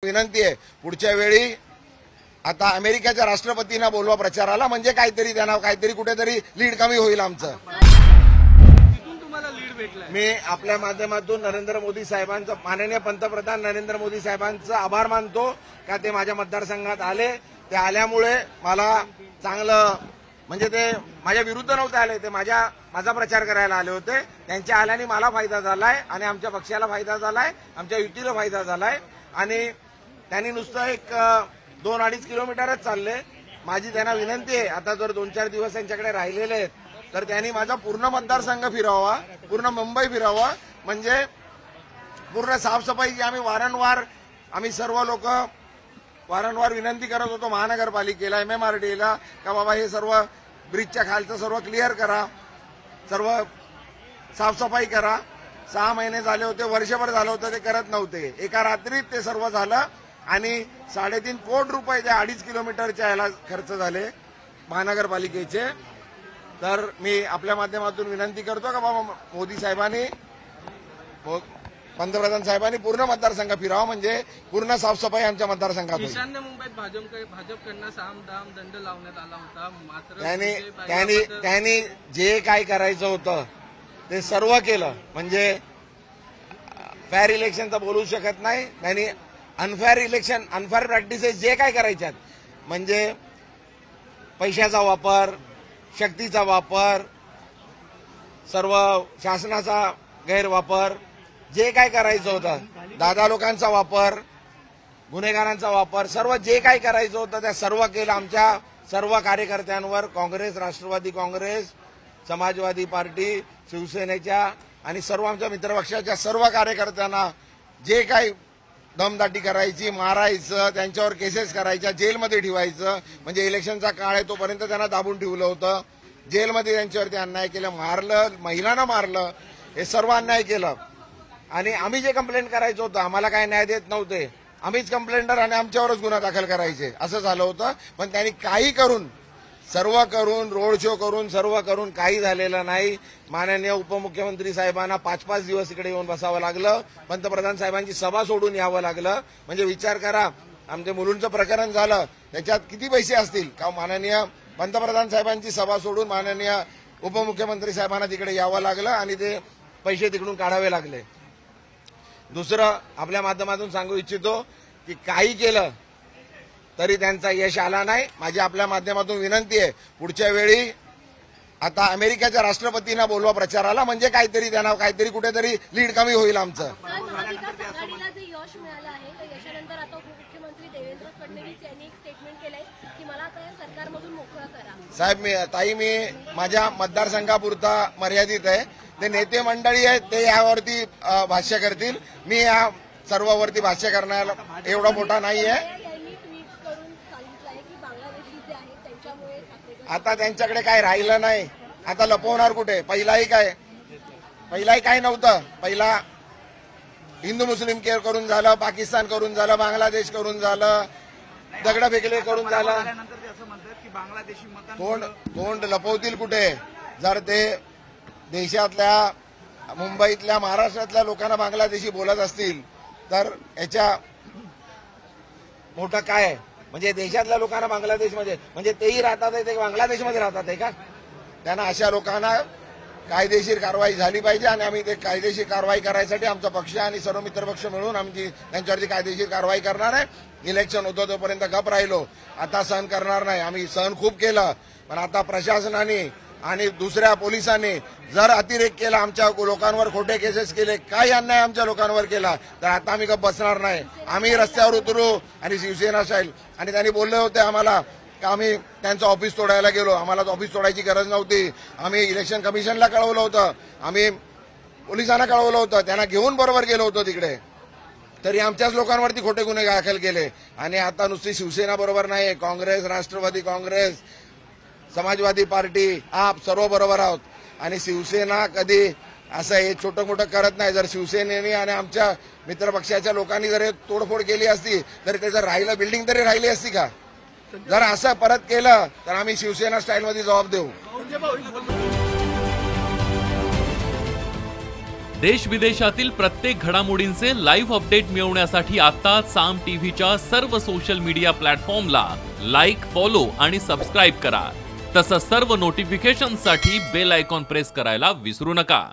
विनंती आहे पुढच्या वेळी आता अमेरिकेच्या राष्ट्रपतींना बोलवा प्रचाराला, म्हणजे काहीतरी त्यांना काहीतरी कुठेतरी लीड कमी होईल आमचं. तुम्हाला लीड भेटलाय. मी आपल्या माध्यमातून नरेंद्र मोदी साहेबांचं, माननीय पंतप्रधान नरेंद्र मोदी साहेबांचं आभार मानतो का ते माझ्या मतदारसंघात आले. ते आल्यामुळे मला चांगलं, म्हणजे ते माझ्या विरुद्ध नव्हते आले, ते माझा प्रचार करायला आले होते. त्यांच्या आल्याने मला फायदा झालाय आणि आमच्या पक्षाला फायदा झालाय, आमच्या युतीला फायदा झालाय. आणि त्यांनी नुसतं एक 2-2.5 किलोमीटरच चालले. माझी त्यांना विनंती आहे, आता जर 2-4 दिवस त्यांच्याकडे राहिलेले आहेत तर त्यांनी माझा पूर्ण मतदारसंघ फिरावा, पूर्ण मुंबई फिरावा. म्हणजे पूर्ण साफसफाईची आम्ही सर्व लोक वारंवार विनंती करत होतो महानगरपालिकेला, MMRDA का बाबा हे सर्व ब्रिजच्या खालचं सर्व क्लिअर करा, सर्व साफसफाई करा. 6 महिने झाले होते, वर्षभर झालं होतं, ते करत नव्हते. एका रात्रीत ते सर्व झालं आणि 3.5 कोटी रुपये त्या 2.5 किलोमीटरच्या याला खर्च झाले महानगरपालिकेचे. तर मी आपल्या माध्यमातून विनंती करतो का बाबा मोदी साहेबांनी, पंतप्रधान साहेबांनी पूर्ण मतदारसंघ फिरावा, म्हणजे पूर्ण साफसफाई आमच्या मतदारसंघात होईल. ईशान्य मुंबईत भाजपकडनं साम-दाम दंड लावण्यात आला होता, मात्र त्यांनी जे काय करायचं होतं ते सर्व केलं. म्हणजे फेअर इलेक्शनचं बोलू शकत नाही. त्यांनी अनफेअर प्रॅक्टिसेस जे काय करायच्यात, म्हणजे पैशाचा वापर, शक्तीचा वापर, सर्व शासनाचा गैरवापर, जे काय करायचं होतं, दादा लोकांचा वापर, गुन्हेगारांचा वापर, सर्व जे काय करायचं होतं त्या सर्व केलं. आमच्या सर्व कार्यकर्त्यांवर काँग्रेस, राष्ट्रवादी काँग्रेस, समाजवादी पार्टी, शिवसेनेच्या आणि सर्व आमच्या मित्रपक्षाच्या सर्व कार्यकर्त्यांना जे काही दमदाटी करायची, मारायचं, त्यांच्यावर केसेस करायच्या, जेलमध्ये ठेवायचं. म्हणजे इलेक्शनचा काळ आहे तोपर्यंत त्यांना दाबून ठेवलं होतं, जेलमध्ये त्यांच्यावरती अन्याय केलं, मारलं, महिलांना मारलं, हे सर्व अन्याय केलं. आणि आम्ही जे कंप्लेंट करायचं होतं, आम्हाला काय न्याय देत नव्हते, आम्हीच कंप्लेंटर आणि आमच्यावरच गुन्हा दाखल करायचे, असं झालं होतं. पण त्यांनी काही करून, सर्व करून, रोड शो करून, सर्व करून काही झालेलं नाही. माननीय उपमुख्यमंत्री साहेबांना 5-5 दिवस इकडे येऊन बसावं लागलं, पंतप्रधान साहेबांची सभा सोडून यावं लागलं. म्हणजे विचार करा, आमच्या मुलूंचं प्रकरण झालं त्याच्यात किती पैसे असतील का माननीय पंतप्रधान साहेबांची सभा सोडून माननीय उपमुख्यमंत्री साहेबांना तिकडे यावं लागलं आणि ते पैसे तिकडून काढावे लागले. दुसरं आपल्या माध्यमातून सांगू इच्छितो की काही केलं तरी त्यांचा यश आला नाही. माझी आपल्या माध्यमातून विनंती आहे पुढच्या वेळी आता अमेरिकेच्या राष्ट्रपतींना बोलवा प्रचाराला, म्हणजे काहीतरी त्यांना काहीतरी कुठेतरी लीड कमी होईल आमचं. जे यश मिळालं आहे त्या यशानंतर आता उपमुख्यमंत्री देवेंद्र फडणवीस यांनी एक स्टेटमेंट केलंय की मला आता या सरकारमधून मोकळं करा. साहेब, मी माझ्या मतदारसंघापुरता मर्यादित आहे. ते नेते मंडळी आहेत ते यावरती भाष्य करतील, मी या सर्वांवरती भाष्य करण्याला एवढा मोठा नाही आहे. आता त्यांच्याकडे काय राहिलं नाही, आता लपवणार कुठे. पहिलाही काय नव्हतं. पहिला हिंदू मुस्लिम केअर करून झालं, पाकिस्तान करून झालं, बांगलादेश करून झालं, दगड फेकले करून झालं. तोंड लपवतील कुठे. जर ते देशातल्या, मुंबईतल्या, महाराष्ट्रातल्या लोकांना बांगलादेशी बोलत असतील तर याच्या मोठं काय आहे. म्हणजे देशातल्या लोकांना बांगलादेशमध्ये, म्हणजे तेही राहतात ते बांगलादेशमध्ये राहतात आहे का. त्यांना अशा लोकांना कायदेशीर कारवाई झाली पाहिजे आणि आम्ही ते कायदेशीर कारवाई करायसाठी आमचा पक्ष आणि सर्व मित्रपक्ष मिळून आमची त्यांच्यावरती कायदेशीर कारवाई करणार आहे. इलेक्शन होतं तोपर्यंत गप राहिलो, आता सहन करणार नाही. आम्ही सहन खूप केलं, पण आता प्रशासनाने आणि दुसऱ्या पोलिसांनी जर अतिरेक केला, आमच्या लोकांवर खोटे केसेस केले, काही अन्याय आमच्या लोकांवर केला, तर आता आम्ही गप बसणार नाही. आम्ही रस्त्यावर उतरू आणि शिवसेना स्टाईल. आणि त्यांनी बोलले होते आम्हाला की आम्ही त्यांचं ऑफिस तोडायला गेलो, आम्हाला ऑफिस तोडायची गरज नव्हती. आम्ही इलेक्शन कमिशनला कळवलं होतं, आम्ही पोलिसांना कळवलं होतं, त्यांना घेऊन बरोबर गेलो होतो तिकडे, तरी आमच्याच लोकांवरती खोटे गुन्हे दाखल केले. आणि आता नुसती शिवसेना बरोबर नाही, काँग्रेस, राष्ट्रवादी काँग्रेस, समाजवादी पार्टी, आप सर्व बरोबर आहोत. आणि शिवसेना कधी असं हे छोटं मोठं करत नाही. जर शिवसेनेने आणि आमच्या मित्रपक्षाच्या लोकांनी जर तोडफोड केली असती तर त्याचं बिल्डिंग तरी राहिली असती का. जर असं परत केलं तर आम्ही शिवसेना स्टाईलमध्ये जबाब देऊ. देश विदेशातील प्रत्येक घडामोडींचे लाईव्ह अपडेट मिळवण्यासाठी आता साम टीव्हीच्या सर्व सोशल मीडिया प्लॅटफॉर्मला लाईक, फॉलो आणि सबस्क्राईब करा. तसंच सर्व नोटिफिकेशनसाठी बेल आयकॉन प्रेस करायला विसरू नका.